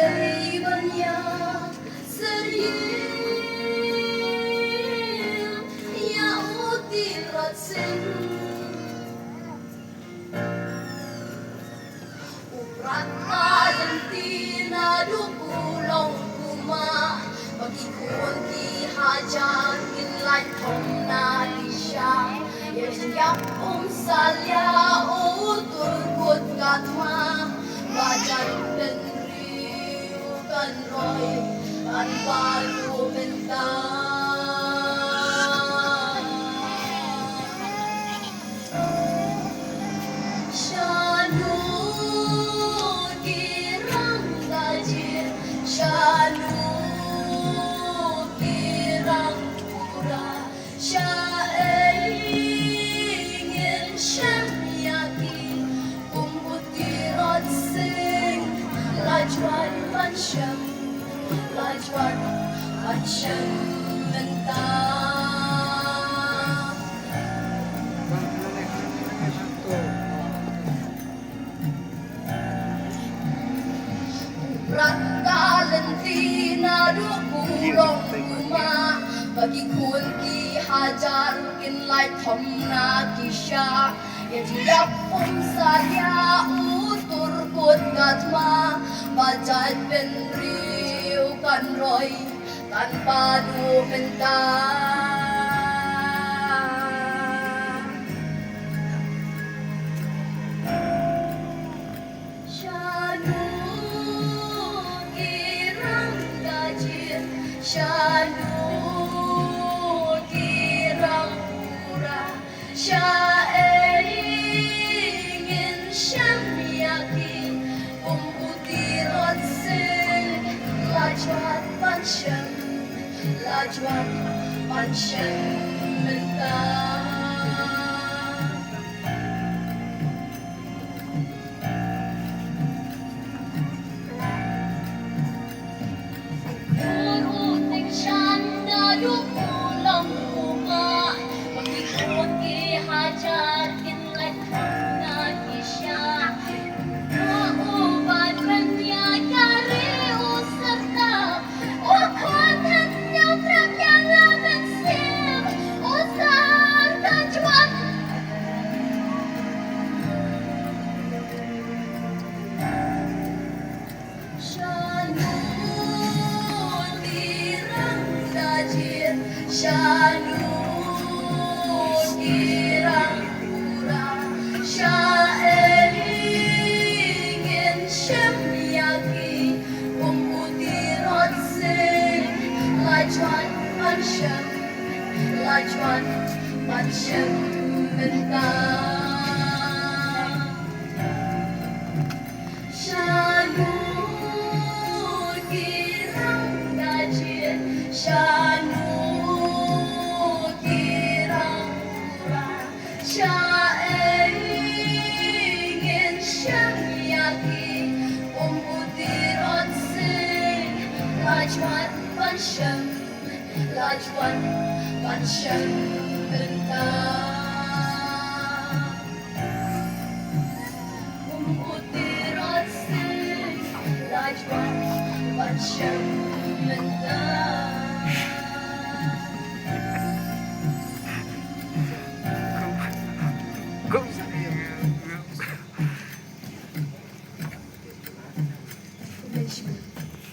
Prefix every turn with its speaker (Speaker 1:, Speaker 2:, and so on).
Speaker 1: đây bên nhau serius ya utirat sin uprat Valentina dupulong kuma bagi kun ki hajar kin lai thom na disha ya siap salya utur kut katma bajan dan riukan roy tanpa bentang Shanu kirang gajir Shanu kirang pura ingin syam yakin kumputirot sing lajwan pansyam mentang Valentina dupulong kuma bagi kun ki hajar kin lai thom na kisha ya tiap saya utur kut katma bajat ben riukan roy tanpa bentang Shanu kirang gajir Shanu kirang pura ingin syam yakin kumputirot sing lajwan pansyam mentang Uruting syanda dupulong kuma Pagikot ki hajar kinlay na kisya Maubad kanya kari userta Wakwan hanya trakya laban sim Usar tajwan Shanu kirang gajir Shanu kirang pura ingin syam yakin kumputirot sing lajwan pansyam mentang Shanu kirang gajir Shanu kirang pura ingin syam yakin kumputirot sing lajwan pansyam mentang kumputirot sing lajwan pansyam